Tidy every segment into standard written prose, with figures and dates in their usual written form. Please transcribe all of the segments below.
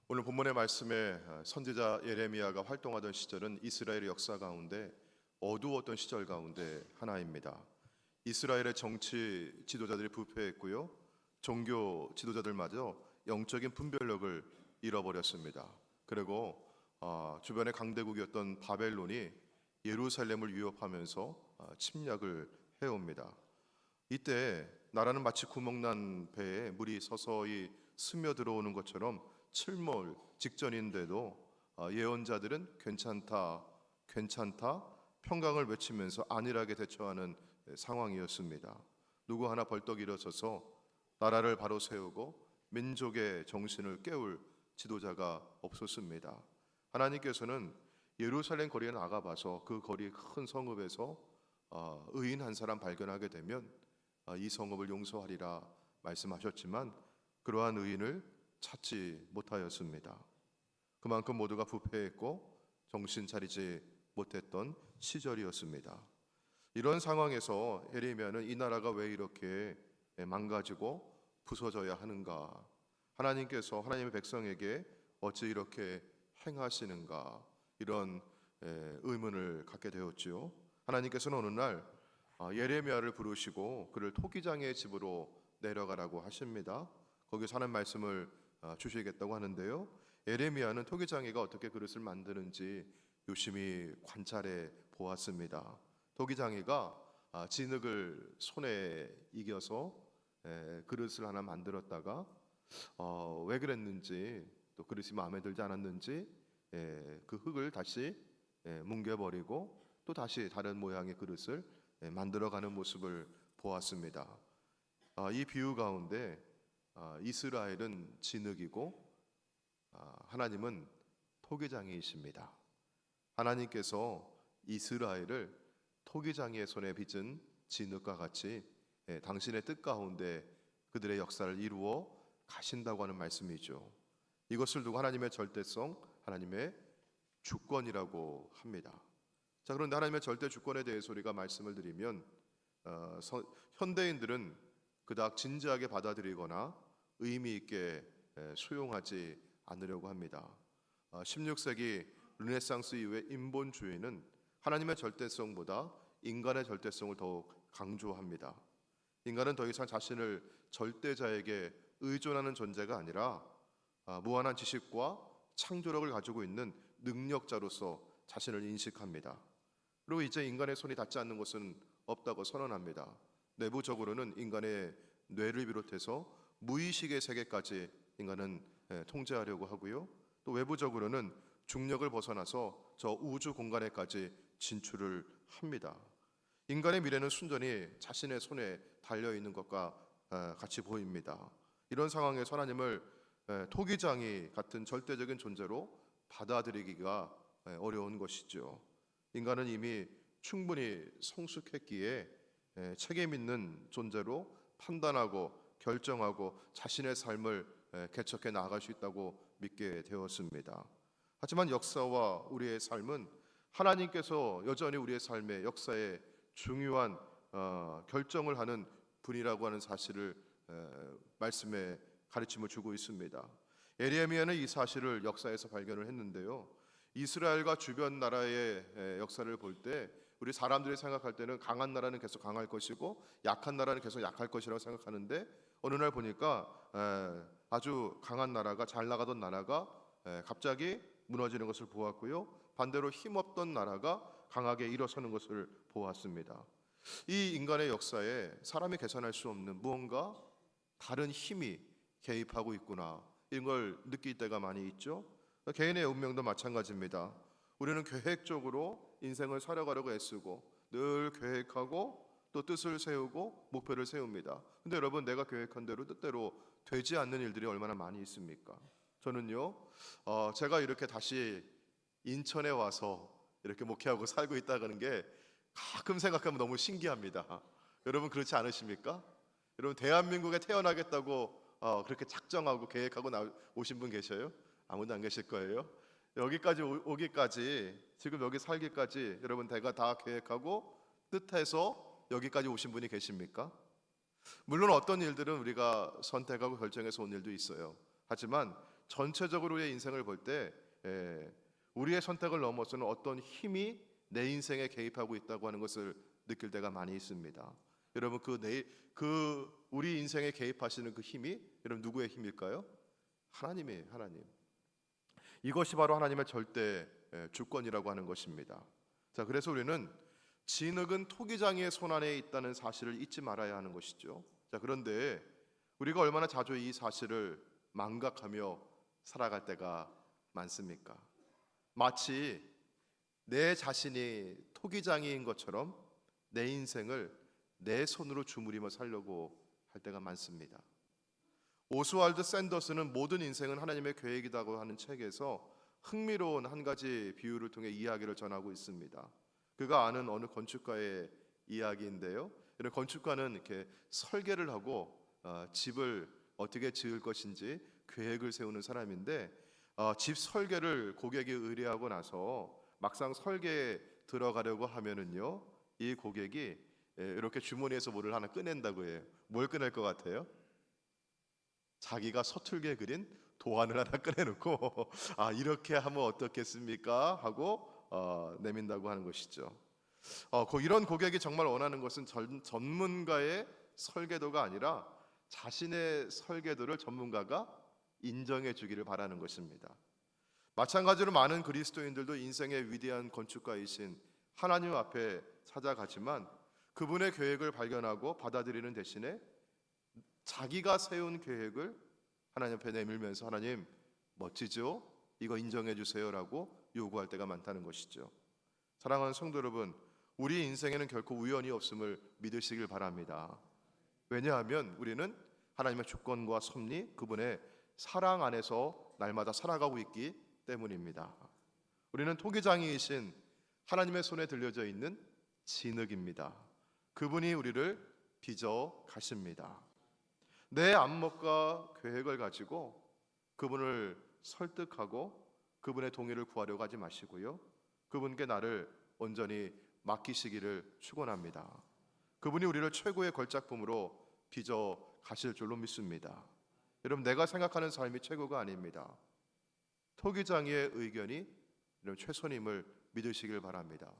오늘 본문의 말씀에 선지자 예레미야가 활동하던 시절은 이스라엘의 역사 가운데 어두웠던 시절 가운데 하나입니다. 이스라엘의 정치 지도자들이 부패했고요, 종교 지도자들마저 영적인 분별력을 잃어버렸습니다. 그리고 주변의 강대국이었던 바벨론이 예루살렘을 위협하면서 침략을 해옵니다. 이때 나라는 마치 구멍난 배에 물이 서서히 스며들어오는 것처럼 침몰 직전인데도 예언자들은 괜찮다, 괜찮다, 평강을 외치면서 안일하게 대처하는 상황이었습니다. 누구 하나 벌떡 일어서서 나라를 바로 세우고 민족의 정신을 깨울 지도자가 없었습니다. 하나님께서는 예루살렘 거리에 나가봐서 그 거리 큰 성읍에서 의인 한 사람 발견하게 되면 이 성읍을 용서하리라 말씀하셨지만 그러한 의인을 찾지 못하였습니다. 그만큼 모두가 부패했고 정신 차리지 못했던 시절이었습니다. 이런 상황에서 예레미야는 이 나라가 왜 이렇게 망가지고 부서져야 하는가, 하나님께서 하나님의 백성에게 어찌 이렇게 행하시는가, 이런 의문을 갖게 되었지요. 하나님께서는 어느 날 예레미야를 부르시고 그를 토기장의 집으로 내려가라고 하십니다. 거기서 하는 말씀을 주시겠다고 하는데요, 예레미야는 토기장이가 어떻게 그릇을 만드는지 유심히 관찰해 보았습니다. 토기장이가 진흙을 손에 이겨서 그릇을 하나 만들었다가 왜 그랬는지, 또 그릇이 마음에 들지 않았는지 그 흙을 다시 뭉개버리고 또 다시 다른 모양의 그릇을 만들어가는 모습을 보았습니다. 이 비유 가운데 이스라엘은 진흙이고 하나님은 토기장이이십니다. 하나님께서 이스라엘을 토기장이의 손에 빚은 진흙과 같이 당신의 뜻 가운데 그들의 역사를 이루어 가신다고 하는 말씀이죠. 이것을 두고 하나님의 절대성, 하나님의 주권이라고 합니다. 자, 그런데 하나님의 절대 주권에 대해서 우리가 말씀을 드리면 현대인들은 그닥 진지하게 받아들이거나 의미 있게 수용하지 않으려고 합니다. 16세기 르네상스 이후의 인본주의는 하나님의 절대성보다 인간의 절대성을 더욱 강조합니다. 인간은 더 이상 자신을 절대자에게 의존하는 존재가 아니라 무한한 지식과 창조력을 가지고 있는 능력자로서 자신을 인식합니다. 그리고 이제 인간의 손이 닿지 않는 것은 없다고 선언합니다. 내부적으로는 인간의 뇌를 비롯해서 무의식의 세계까지 인간은 통제하려고 하고요, 또 외부적으로는 중력을 벗어나서 저 우주 공간에까지 진출을 합니다. 인간의 미래는 순전히 자신의 손에 달려있는 것과 같이 보입니다. 이런 상황에서 하나님을 토기장이 같은 절대적인 존재로 받아들이기가 어려운 것이죠. 인간은 이미 충분히 성숙했기에 책임 있는 존재로 판단하고 결정하고 자신의 삶을 개척해 나아갈 수 있다고 믿게 되었습니다. 하지만 역사와 우리의 삶은 하나님께서 여전히 우리의 삶의 역사에 중요한 결정을 하는 분이라고 하는 사실을 말씀에 가르침을 주고 있습니다. 예레미야는 이 사실을 역사에서 발견을 했는데요, 이스라엘과 주변 나라의 역사를 볼 때 우리 사람들이 생각할 때는 강한 나라는 계속 강할 것이고 약한 나라는 계속 약할 것이라고 생각하는데, 어느 날 보니까 아주 강한 나라가, 잘 나가던 나라가 갑자기 무너지는 것을 보았고요, 반대로 힘없던 나라가 강하게 일어서는 것을 보았습니다. 이 인간의 역사에 사람이 계산할 수 없는 무언가 다른 힘이 개입하고 있구나, 이런 걸 느낄 때가 많이 있죠. 개인의 운명도 마찬가지입니다. 우리는 계획적으로 인생을 살아가려고 애쓰고 늘 계획하고 또 뜻을 세우고 목표를 세웁니다. 근데 여러분, 내가 계획한 대로 뜻대로 되지 않는 일들이 얼마나 많이 있습니까? 저는요, 제가 이렇게 다시 인천에 와서 이렇게 목회하고 살고 있다는 게 가끔 생각하면 너무 신기합니다. 여러분 그렇지 않으십니까? 여러분, 대한민국에 태어나겠다고 그렇게 작정하고 계획하고 오신 분 계셔요? 아무도 안 계실 거예요. 여기까지 오기까지, 지금 여기 살기까지 여러분 내가 다 계획하고 뜻해서 여기까지 오신 분이 계십니까? 물론 어떤 일들은 우리가 선택하고 결정해서 온 일도 있어요. 하지만 전체적으로 우리의 인생을 볼 때 우리의 선택을 넘어서는 어떤 힘이 내 인생에 개입하고 있다고 하는 것을 느낄 때가 많이 있습니다. 여러분 그 우리 인생에 개입하시는 그 힘이 여러분 누구의 힘일까요? 하나님이에요. 하나님. 이것이 바로 하나님의 절대 주권이라고 하는 것입니다. 자, 그래서 우리는 진흙은 토기장이의 손 안에 있다는 사실을 잊지 말아야 하는 것이죠. 자, 그런데 우리가 얼마나 자주 이 사실을 망각하며 살아갈 때가 많습니까? 마치 내 자신이 토기장이인 것처럼 내 인생을 내 손으로 주무리며 살려고 할 때가 많습니다. 오스왈드 샌더스는 모든 인생은 하나님의 계획이라고 하는 책에서 흥미로운 한 가지 비유를 통해 이야기를 전하고 있습니다. 그가 아는 어느 건축가의 이야기인데요. 이런 건축가는 이렇게 설계를 하고 집을 어떻게 지을 것인지 계획을 세우는 사람인데 집 설계를 고객이 의뢰하고 나서 막상 설계에 들어가려고 하면은요, 이 고객이 이렇게 주머니에서 뭐를 하나 꺼낸다고 해요. 뭘 꺼낼 것 같아요? 자기가 서툴게 그린 도안을 하나 꺼내놓고 이렇게 하면 어떻겠습니까? 하고 내민다고 하는 것이죠. 이런 고객이 정말 원하는 것은 전문가의 설계도가 아니라 자신의 설계도를 전문가가 인정해 주기를 바라는 것입니다. 마찬가지로 많은 그리스도인들도 인생의 위대한 건축가이신 하나님 앞에 찾아가지만 그분의 계획을 발견하고 받아들이는 대신에 자기가 세운 계획을 하나님 앞에 내밀면서 하나님 멋지죠? 이거 인정해 주세요라고 요구할 때가 많다는 것이죠. 사랑하는 성도 여러분, 우리 인생에는 결코 우연이 없음을 믿으시길 바랍니다. 왜냐하면 우리는 하나님의 주권과 섭리, 그분의 사랑 안에서 날마다 살아가고 있기 때문입니다. 우리는 토기장이이신 하나님의 손에 들려져 있는 진흙입니다. 그분이 우리를 빚어 가십니다. 내 안목과 계획을 가지고 그분을 설득하고 그분의 동의를 구하려고 하지 마시고요, 그분께 나를 온전히 맡기시기를 축원합니다. 그분이 우리를 최고의 걸작품으로 빚어 가실 줄로 믿습니다. 여러분, 내가 생각하는 삶이 최고가 아닙니다. 토기장의 의견이 최선임을 믿으시길 바랍니다.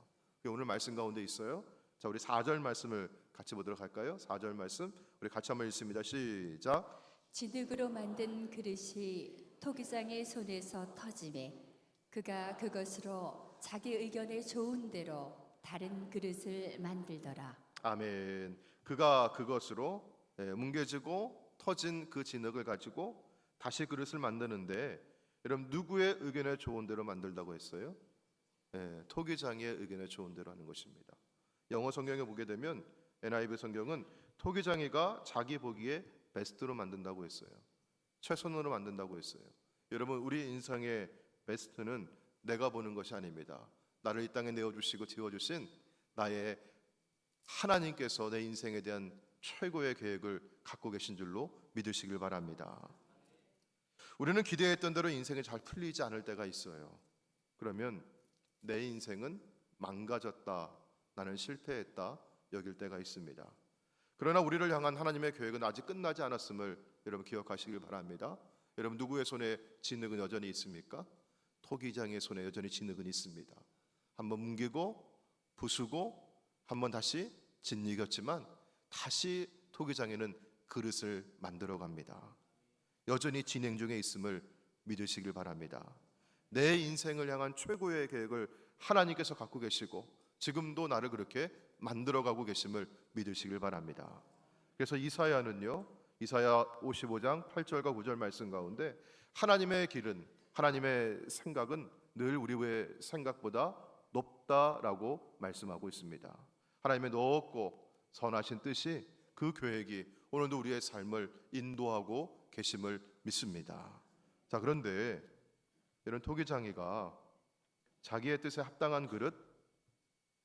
오늘 말씀 가운데 있어요. 자, 우리 4절 말씀을 같이 보도록 할까요? 4절 말씀 우리 같이 한번 읽습니다. 시작. 진흙으로 만든 그릇이 토기장의 손에서 터지매 그가 그것으로 자기 의견에 좋은 대로 다른 그릇을 만들더라. 아멘. 그가 그것으로 뭉개지고 터진 그 진흙을 가지고 다시 그릇을 만드는데, 여러분 누구의 의견에 좋은 대로 만들다고 했어요? 토기장의 의견에 좋은 대로 하는 것입니다. 영어 성경에 보게 되면 NIV 성경은 토기장이가 자기 보기에 베스트로 만든다고 했어요. 최선으로 만든다고 했어요. 여러분, 우리 인생의 베스트는 내가 보는 것이 아닙니다. 나를 이 땅에 내어주시고 지어주신 나의 하나님께서 내 인생에 대한 최고의 계획을 갖고 계신 줄로 믿으시길 바랍니다. 우리는 기대했던 대로 인생이 잘 풀리지 않을 때가 있어요. 그러면 내 인생은 망가졌다, 나는 실패했다 여길 때가 있습니다. 그러나 우리를 향한 하나님의 계획은 아직 끝나지 않았음을 여러분 기억하시길 바랍니다. 여러분, 누구의 손에 진흙은 여전히 있습니까? 토기장의 손에 여전히 진흙은 있습니다. 한번 뭉개고 부수고 한번 다시 짓이겼지만 다시 토기장에는 그릇을 만들어 갑니다. 여전히 진행 중에 있음을 믿으시길 바랍니다. 내 인생을 향한 최고의 계획을 하나님께서 갖고 계시고 지금도 나를 그렇게 만들어가고 계심을 믿으시길 바랍니다. 그래서 이사야는요, 이사야 55장 8절과 9절 말씀 가운데 하나님의 길은, 하나님의 생각은 늘 우리의 생각보다 높다라고 말씀하고 있습니다. 하나님의 높고 선하신 뜻이, 그 계획이 오늘도 우리의 삶을 인도하고 계심을 믿습니다. 자, 그런데 이런 토기장이가 자기의 뜻에 합당한 그릇,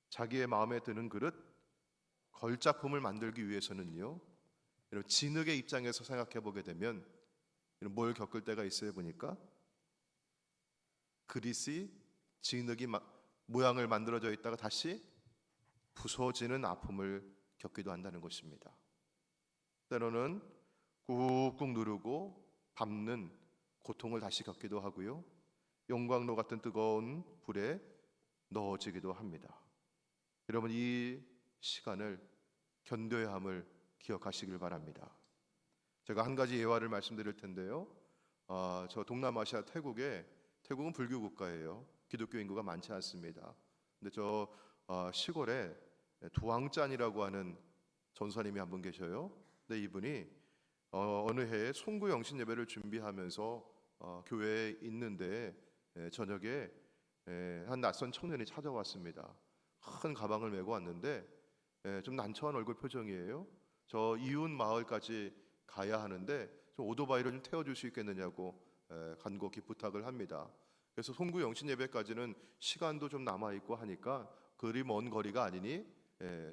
자기의 마음에 드는 그릇, 걸작품을 만들기 위해서는요, 이런 진흙의 입장에서 생각해 보게 되면 뭘 겪을 때가 있어요. 보니까 그릇이 진흙이 모양을 만들어져 있다가 다시 부서지는 아픔을 겪기도 한다는 것입니다. 때로는 꾹꾹 누르고 밟는 고통을 다시 겪기도 하고요. 용광로 같은 뜨거운 불에 넣어지기도 합니다. 여러분, 이 시간을 견뎌야 함을 기억하시길 바랍니다. 제가 한 가지 예화를 말씀드릴 텐데요. 저 동남아시아 태국은 불교 국가예요. 기독교 인구가 많지 않습니다. 근데 저 시골에 두왕짠이라고 하는 전사님이 한 분 계셔요. 근데 이분이 어느 해에 송구 영신 예배를 준비하면서 교회에 있는데 저녁에 한 낯선 청년이 찾아왔습니다. 큰 가방을 메고 왔는데 좀 난처한 얼굴 표정이에요. 저 이웃 마을까지 가야 하는데 좀 오토바이를 좀 태워줄 수 있겠느냐고 간곡히 부탁을 합니다. 그래서 송구 영신 예배까지는 시간도 좀 남아 있고 하니까 그리 먼 거리가 아니니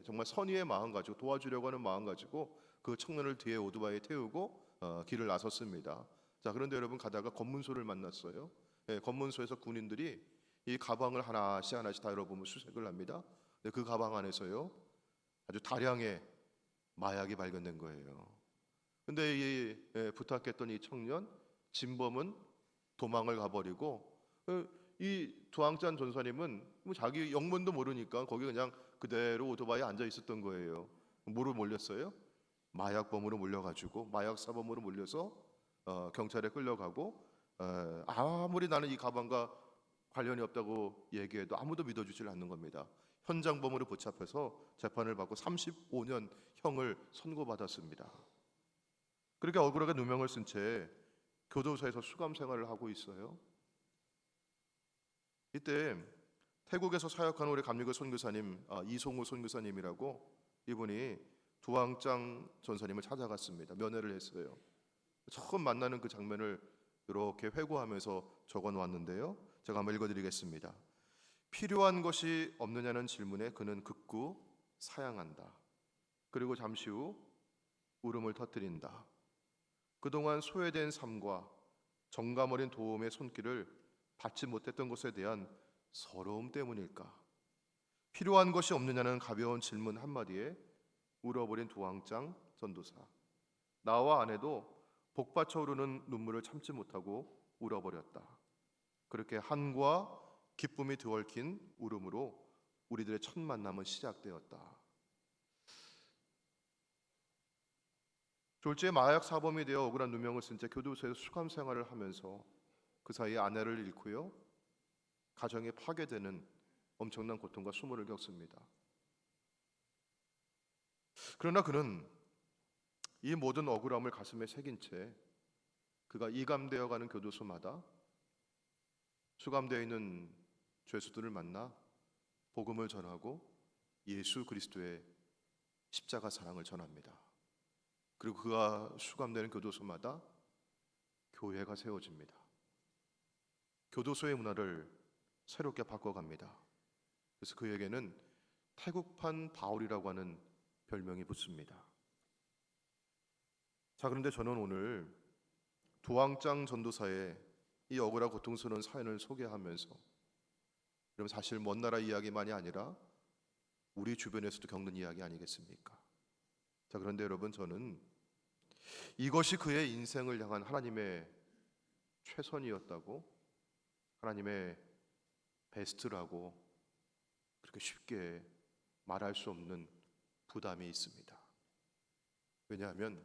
정말 선의의 마음 가지고 도와주려고 하는 마음 가지고 그 청년을 뒤에 오토바이에 태우고 길을 나섰습니다. 자, 그런데 여러분, 가다가 검문소를 만났어요. 검문소에서 군인들이 이 가방을 하나씩 다 열어보면 수색을 합니다. 근데 그 가방 안에서요, 아주 다량의 마약이 발견된 거예요. 근데 이 부탁했던 이 청년 진범은 도망을 가버리고, 이 두왕짠 전사님은 뭐 자기 영문도 모르니까 거기 그냥 그대로 오토바이에 앉아 있었던 거예요. 뭐로 몰렸어요? 마약범으로 몰려가지고 마약 사범으로 몰려서 경찰에 끌려가고, 아무리 나는 이 가방과 관련이 없다고 얘기해도 아무도 믿어주질 않는 겁니다. 현장범으로 붙잡혀서 재판을 받고 35년 형을 선고받았습니다. 그렇게 억울하게 누명을 쓴 채 교도소에서 수감 생활을 하고 있어요. 이때 태국에서 사역하는 우리 감리교 선교사님, 이송우 선교사님이라고, 이분이 두왕짱 전사님을 찾아갔습니다. 면회를 했어요. 처음 만나는 그 장면을 이렇게 회고하면서 적어 놓았는데요. 제가 한번 읽어드리겠습니다. 필요한 것이 없느냐는 질문에 그는 극구 사양한다. 그리고 잠시 후 울음을 터뜨린다. 그동안 소외된 삶과 정감 어린 도움의 손길을 받지 못했던 것에 대한 서러움 때문일까? 필요한 것이 없느냐는 가벼운 질문 한마디에 울어버린 두왕짱 전도사. 나와 아내도 복받쳐 오르는 눈물을 참지 못하고 울어버렸다. 그렇게 한과 기쁨이 뒤얽힌 울음으로 우리들의 첫 만남은 시작되었다. 졸지에 마약 사범이 되어 억울한 누명을 쓴 채 교도소에서 수감 생활을 하면서 그 사이에 아내를 잃고요, 가정이 파괴되는 엄청난 고통과 수모를 겪습니다. 그러나 그는 이 모든 억울함을 가슴에 새긴 채 그가 이감되어 가는 교도소마다 수감되어 있는 죄수들을 만나 복음을 전하고 예수 그리스도의 십자가 사랑을 전합니다. 그리고 그가 수감되는 교도소마다 교회가 세워집니다. 교도소의 문화를 새롭게 바꿔갑니다. 그래서 그에게는 태국판 바울이라고 하는 별명이 붙습니다. 자, 그런데 저는 오늘 두왕짱 전도사의 이 억울하고 고통스러운 사연을 소개하면서, 여러분, 사실 먼 나라 이야기만이 아니라 우리 주변에서도 겪는 이야기 아니겠습니까? 자, 그런데 여러분, 저는 이것이 그의 인생을 향한 하나님의 최선이었다고, 하나님의 베스트라고 그렇게 쉽게 말할 수 없는 부담이 있습니다. 왜냐하면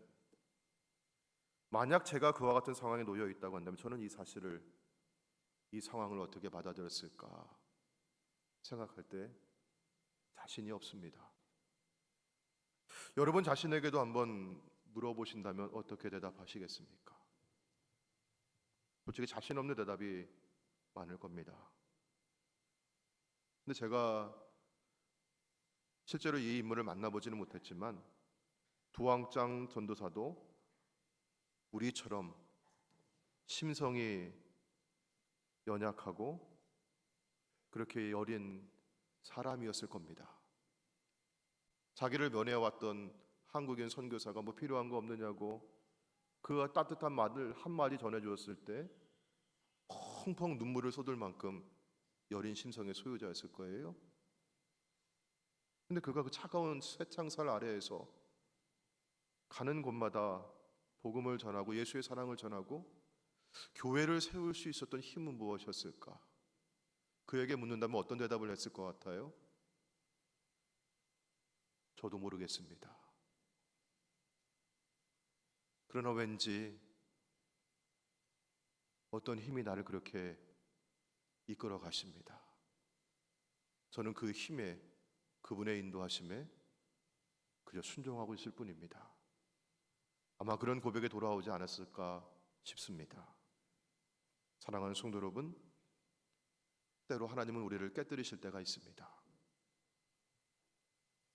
만약 제가 그와 같은 상황에 놓여 있다고 한다면 저는 이 상황을 어떻게 받아들였을까 생각할 때 자신이 없습니다. 여러분 자신에게도 한번 물어보신다면 어떻게 대답하시겠습니까? 솔직히 자신 없는 대답이 많을 겁니다. 근데 제가 실제로 이 인물을 만나보지는 못했지만 두왕짱 전도사도 우리처럼 심성이 연약하고 그렇게 여린 사람이었을 겁니다. 자기를 면회해왔던 한국인 선교사가 뭐 필요한 거 없느냐고 그 따뜻한 말을 한마디 전해주었을 때 펑펑 눈물을 쏟을 만큼 여린 심성의 소유자였을 거예요. 근데 그가 그 차가운 쇠창살 아래에서 가는 곳마다 복음을 전하고 예수의 사랑을 전하고 교회를 세울 수 있었던 힘은 무엇이었을까? 그에게 묻는다면 어떤 대답을 했을 것 같아요? 저도 모르겠습니다. 그러나 왠지 어떤 힘이 나를 그렇게 이끌어 가십니다. 저는 그 힘에, 그분의 인도하심에 그저 순종하고 있을 뿐입니다. 아마 그런 고백에 돌아오지 않았을까 싶습니다. 사랑하는 성도 여러분, 때로 하나님은 우리를 깨뜨리실 때가 있습니다.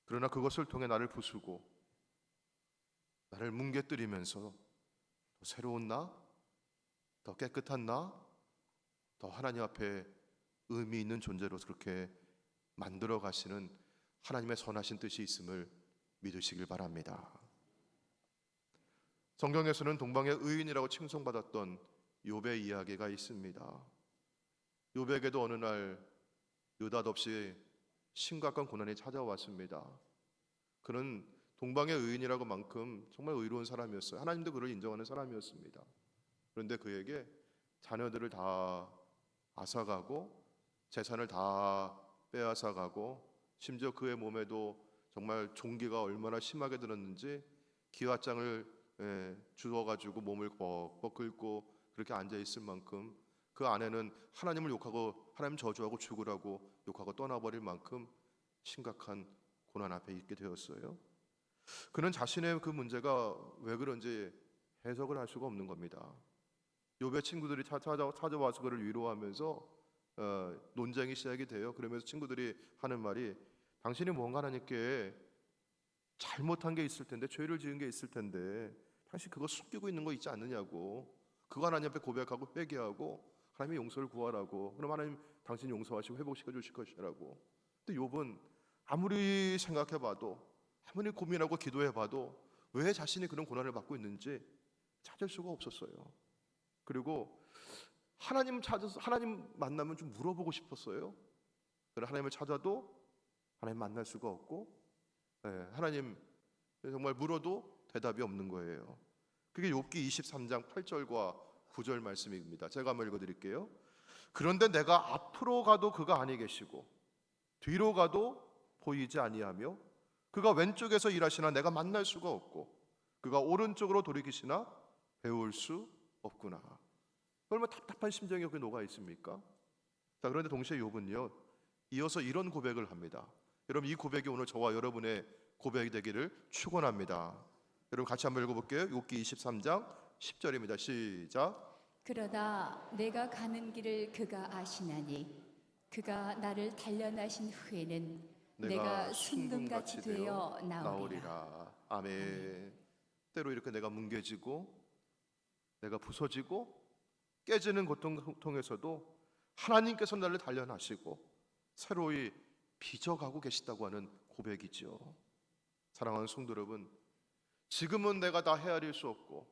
그러나 그것을 통해 나를 부수고 나를 뭉개뜨리면서 더 새로운 나, 더 깨끗한 나, 더 하나님 앞에 의미 있는 존재로 그렇게 만들어 가시는 하나님의 선하신 뜻이 있음을 믿으시길 바랍니다. 성경에서는 동방의 의인이라고 칭송받았던 욥의 이야기가 있습니다. 욥에게도 어느 날 느닷없이 심각한 고난이 찾아왔습니다. 그는 동방의 의인이라고 만큼 정말 의로운 사람이었어요. 하나님도 그를 인정하는 사람이었습니다. 그런데 그에게 자녀들을 다 앗아가고 재산을 다 빼앗아가고 심지어 그의 몸에도 정말 종기가 얼마나 심하게 들었는지 기와장을 주워가지고 몸을 벅벅 긁고 그렇게 앉아있을 만큼 그 아내는 하나님을 욕하고 하나님 저주하고 죽으라고 욕하고 떠나버릴 만큼 심각한 고난 앞에 있게 되었어요. 그는 자신의 그 문제가 왜 그런지 해석을 할 수가 없는 겁니다. 욥의 친구들이 찾아와서 그를 위로하면서 논쟁이 시작이 돼요. 그러면서 친구들이 하는 말이 당신이 뭔가 하나님께 잘못한 게 있을 텐데, 죄를 지은 게 있을 텐데 당신 그거 숨기고 있는 거 있지 않느냐고. 그거 하나님 앞에 고백하고 회개하고 하나님의 용서를 구하라고. 그럼 하나님 당신 용서하시고 회복시켜 주실 것이라고. 근데 욥은 아무리 생각해봐도, 아무리 고민하고 기도해봐도 왜 자신이 그런 고난을 받고 있는지 찾을 수가 없었어요. 그리고 하나님 만나면 좀 물어보고 싶었어요. 그러나 하나님을 찾아도 하나님 만날 수가 없고, 하나님 정말 물어도 대답이 없는 거예요. 그게 욥기 23장 8절과 9절 말씀입니다. 제가 한번 읽어드릴게요. 그런데 내가 앞으로 가도 그가 아니 계시고 뒤로 가도 보이지 아니하며 그가 왼쪽에서 일하시나 내가 만날 수가 없고 그가 오른쪽으로 돌이키시나 배울 수 없구나. 얼마나 답답한 심정이 여기 녹아 있습니까? 자, 그런데 동시에 욥은요 이어서 이런 고백을 합니다. 여러분, 이 고백이 오늘 저와 여러분의 고백이 되기를 축원합니다. 여러분 같이 한번 읽어볼게요. 욥기 23장 10절입니다. 시작. 그러나 내가 가는 길을 그가 아시나니 그가 나를 단련하신 후에는 내가 순금같이 되어 나오리라. 아멘. 때로 이렇게 내가 뭉개지고 내가 부서지고 깨지는 고통 통해서도 하나님께서 나를 단련하시고 새로이 빚어가고 계시다고 하는 고백이죠. 사랑하는 성도 여러분, 지금은 내가 다 헤아릴 수 없고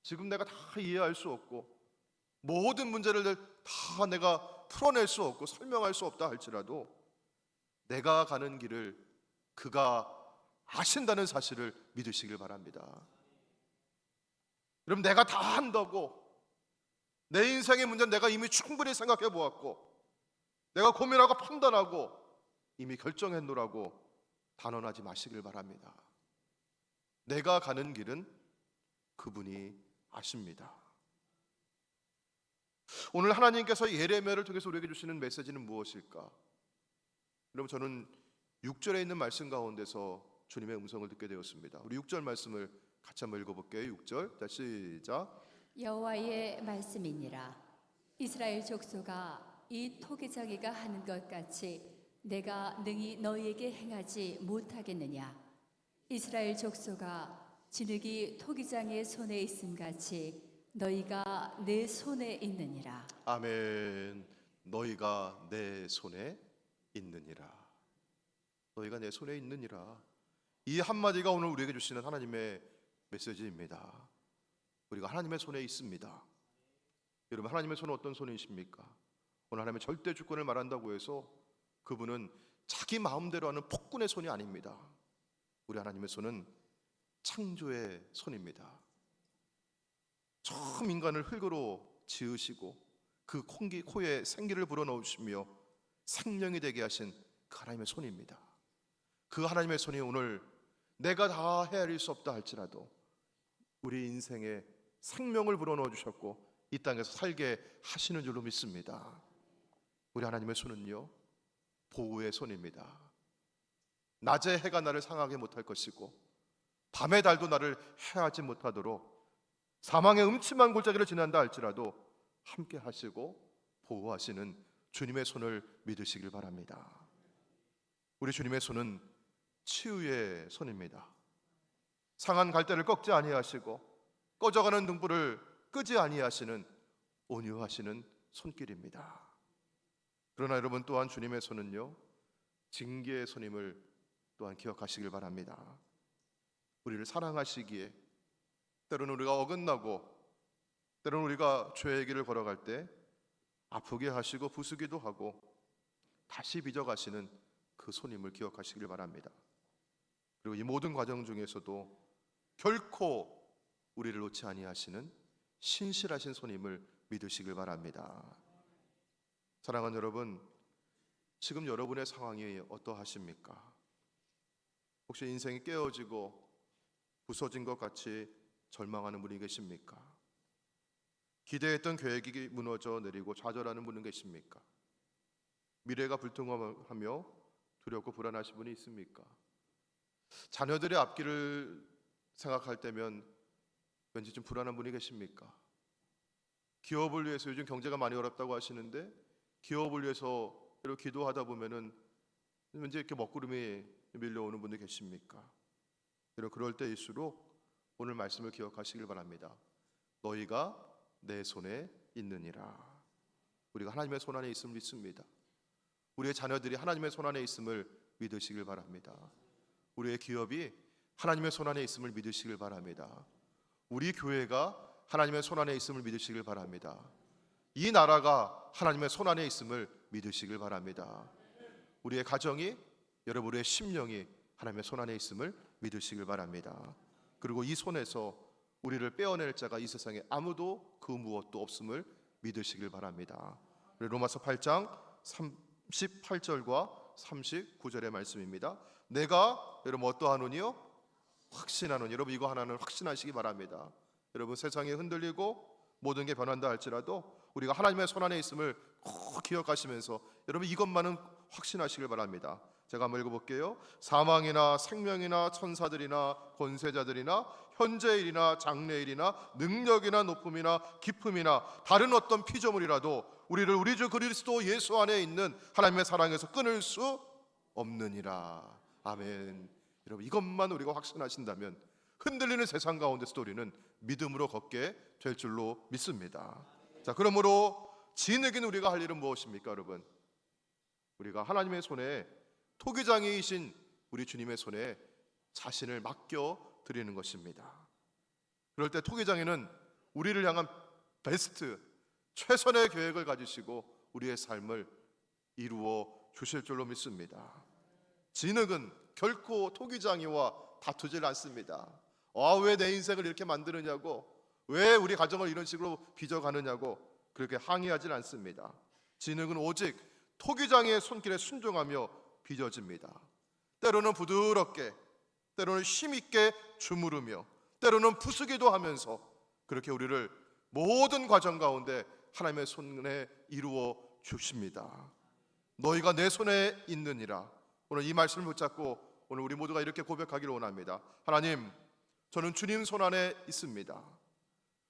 지금 내가 다 이해할 수 없고 모든 문제를 다 내가 풀어낼 수 없고 설명할 수 없다 할지라도 내가 가는 길을 그가 아신다는 사실을 믿으시길 바랍니다. 여러분, 내가 다 한다고 내 인생의 문제는 내가 이미 충분히 생각해 보았고 내가 고민하고 판단하고 이미 결정했노라고 단언하지 마시길 바랍니다. 내가 가는 길은 그분이 아십니다. 오늘 하나님께서 예레미야를 통해서 우리에게 주시는 메시지는 무엇일까? 여러분, 저는 6절에 있는 말씀 가운데서 주님의 음성을 듣게 되었습니다. 우리 6절 말씀을 같이 한번 읽어볼게요. 6절, 자 시작. 여호와의 말씀이니라. 이스라엘 족속아, 이 토기장이가 하는 것 같이 내가 능히 너희에게 행하지 못하겠느냐? 이스라엘 족속아, 진흙이 토기장의 손에 있음 같이 너희가 내 손에 있느니라. 아멘. 너희가 내 손에 있느니라. 너희가 내 손에 있느니라. 이 한마디가 오늘 우리에게 주시는 하나님의 메시지입니다. 우리가 하나님의 손에 있습니다. 여러분, 하나님의 손은 어떤 손이십니까? 오늘 하나님의 절대 주권을 말한다고 해서 그분은 자기 마음대로 하는 폭군의 손이 아닙니다. 우리 하나님의 손은 창조의 손입니다. 처음 인간을 흙으로 지으시고 그 코에 생기를 불어넣으시며 생명이 되게 하신 그 하나님의 손입니다. 그 하나님의 손이 오늘 내가 다 헤아릴 수 없다 할지라도 우리 인생에 생명을 불어넣어 주셨고 이 땅에서 살게 하시는 줄로 믿습니다. 우리 하나님의 손은요, 보호의 손입니다. 낮에 해가 나를 상하게 못할 것이고 밤의 달도 나를 해하지 못하도록 사망의 음침한 골짜기를 지난다 할지라도 함께 하시고 보호하시는 주님의 손을 믿으시길 바랍니다. 우리 주님의 손은 치유의 손입니다. 상한 갈대를 꺾지 아니하시고 꺼져가는 등불을 끄지 아니하시는 온유하시는 손길입니다. 그러나 여러분 또한 주님의 손은요, 징계의 손임을 또한 기억하시길 바랍니다. 우리를 사랑하시기에 때로는 우리가 어긋나고 때로는 우리가 죄의 길을 걸어갈 때 아프게 하시고 부수기도 하고 다시 빚어가시는 그 손임을 기억하시길 바랍니다. 그리고 이 모든 과정 중에서도 결코 우리를 놓지 아니하시는 신실하신 손임을 믿으시길 바랍니다. 사랑하는 여러분, 지금 여러분의 상황이 어떠하십니까? 혹시 인생이 깨어지고 부서진 것 같이 절망하는 분이 계십니까? 기대했던 계획이 무너져 내리고 좌절하는 분은 계십니까? 미래가 불투명하며 두렵고 불안하신 분이 있습니까? 자녀들의 앞길을 생각할 때면 왠지 좀 불안한 분이 계십니까? 기업을 위해서 요즘 경제가 많이 어렵다고 하시는데 기업을 위해서 이렇게 기도하다 보면은 왠지 이렇게 먹구름이 밀려오는 분들 계십니까? 그럴 때일수록 오늘 말씀을 기억하시길 바랍니다. 너희가 내 손에 있느니라. 우리가 하나님의 손 안에 있음을 믿습니다. 우리의 자녀들이 하나님의 손 안에 있음을 믿으시길 바랍니다. 우리의 기업이 하나님의 손 안에 있음을 믿으시길 바랍니다. 우리 교회가 하나님의 손 안에 있음을 믿으시길 바랍니다. 이 나라가 하나님의 손 안에 있음을 믿으시길 바랍니다. 우리의 가정이, 여러분 우리의 심령이 하나님의 손 안에 있음을 믿으시길 바랍니다. 그리고 이 손에서 우리를 빼어낼 자가 이 세상에 아무도 그 무엇도 없음을 믿으시길 바랍니다. 우리 로마서 8장 38절과 39절의 말씀입니다. 내가 여러분 어떠하노니요? 확신하노니. 여러분 이거 하나는 확신하시기 바랍니다. 여러분 세상이 흔들리고 모든 게 변한다 할지라도 우리가 하나님의 손 안에 있음을 꼭 기억하시면서 여러분 이것만은 확신하시길 바랍니다. 제가 한번 읽어볼게요. 사망이나 생명이나 천사들이나 권세자들이나 현재일이나 장래일이나 능력이나 높음이나 깊음이나 다른 어떤 피조물이라도 우리를 우리 주 그리스도 예수 안에 있는 하나님의 사랑에서 끊을 수 없느니라. 아멘. 여러분 이것만 우리가 확신하신다면 흔들리는 세상 가운데서도 우리는 믿음으로 걷게 될 줄로 믿습니다. 자, 그러므로 진에게 우리가 할 일은 무엇입니까, 여러분? 우리가 하나님의 손에 토기장이이신 우리 주님의 손에 자신을 맡겨 드리는 것입니다. 그럴 때 토기장이는 우리를 향한 베스트, 최선의 계획을 가지시고 우리의 삶을 이루어 주실 줄로 믿습니다. 진흙은 결코 토기장이와 다투질 않습니다. 왜 내 인생을 이렇게 만드느냐고, 왜 우리 가정을 이런 식으로 빚어가느냐고 그렇게 항의하질 않습니다. 진흙은 오직 토기장이의 손길에 순종하며 빚어집니다. 때로는 부드럽게, 때로는 힘있게 주무르며, 때로는 부수기도 하면서 그렇게 우리를 모든 과정 가운데 하나님의 손에 이루어 주십니다. 너희가 내 손에 있느니라. 오늘 이 말씀을 붙잡고 오늘 우리 모두가 이렇게 고백하기를 원합니다. 하나님, 저는 주님 손 안에 있습니다.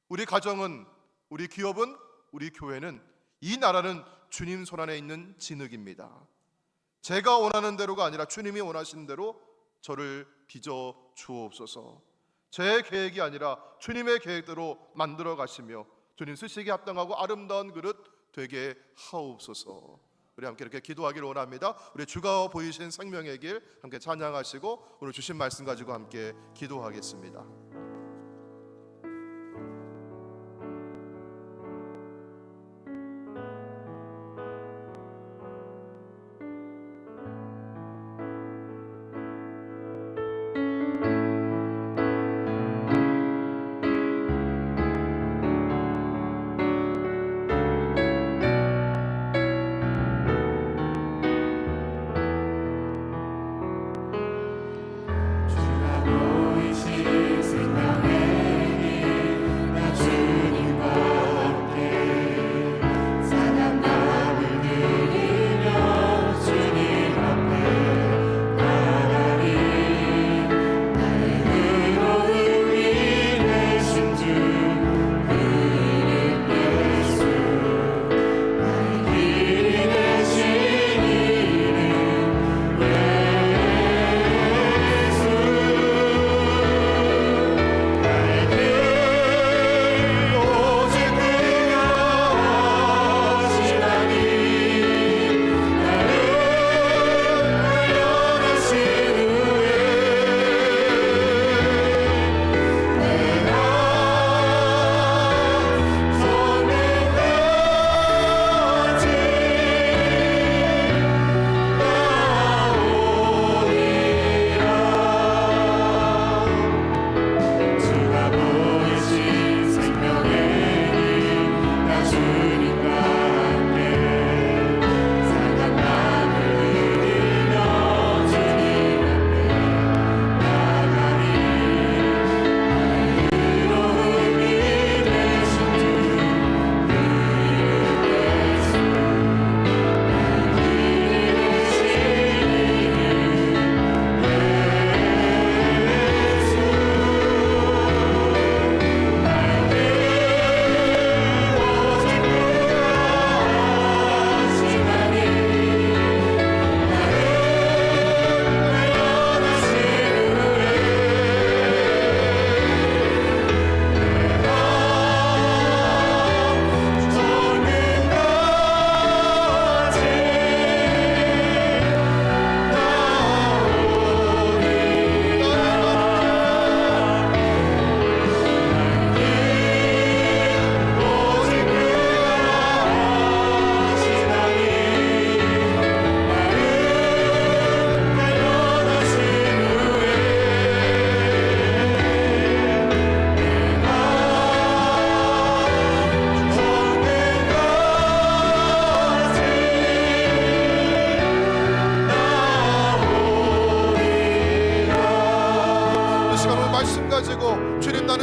우리 가정은, 우리 기업은, 우리 교회는, 이 나라는 주님 손 안에 있는 진흙입니다. 제가 원하는 대로가 아니라 주님이 원하시는 대로 저를 빚어 주옵소서. 제 계획이 아니라 주님의 계획대로 만들어 가시며 주님 쓰시기에 합당하고 아름다운 그릇 되게 하옵소서. 우리 함께 이렇게 기도하기를 원합니다. 우리 주가 보이신 생명의 길 함께 찬양하시고 오늘 주신 말씀 가지고 함께 기도하겠습니다.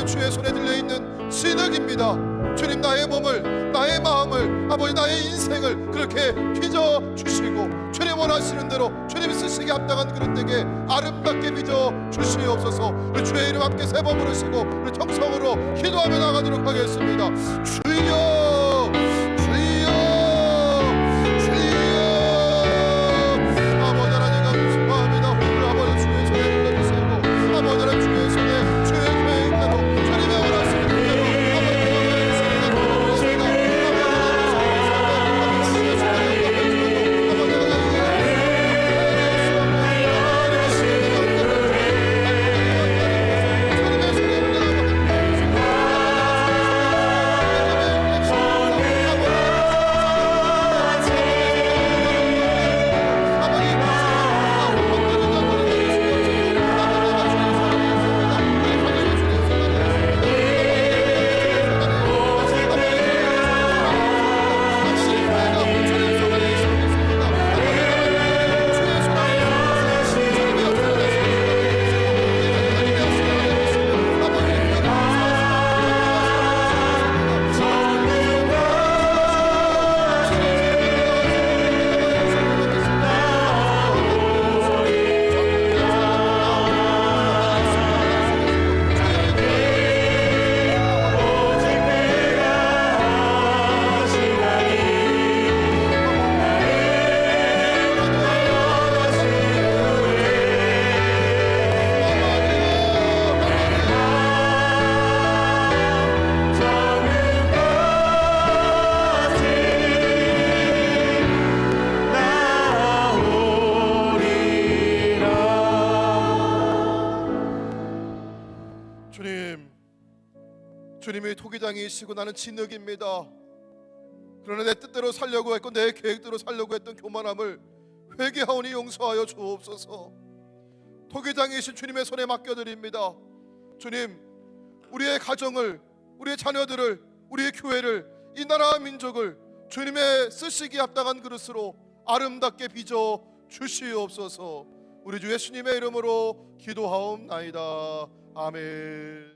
아버지 주의 손에 들려있는 진흙입니다. 주님, 나의 몸을, 나의 마음을, 아버지 나의 인생을 그렇게 빚어 주시고 주님 원하시는 대로 주님 쓰시기 합당한 그릇 되게 아름답게 빚어 주시옵소서. 우리 주의 이름 함께 세 번 부르시고 우리 정성으로 기도하며 나가도록 하겠습니다. 주여, 주여, 주여. 아버지 하나님 감사합니다. 오늘 아버지 주의 손에 들려주시고 아버지 하나님 주의 손에 주의 계획대로 주님의 원하시는 대로 주님이 토기장이시고 나는 진흙입니다. 그러나 내 뜻대로 살려고 했고 내 계획대로 살려고 했던 교만함을 회개하오니 용서하여 주옵소서. 토기장이신 주님의 손에 맡겨드립니다. 주님, 우리의 가정을, 우리의 자녀들을, 우리의 교회를, 이 나라와 민족을 주님의 쓰시기 합당한 그릇으로 아름답게 빚어 주시옵소서. 우리 주 예수님의 이름으로 기도하옵나이다. 아멘.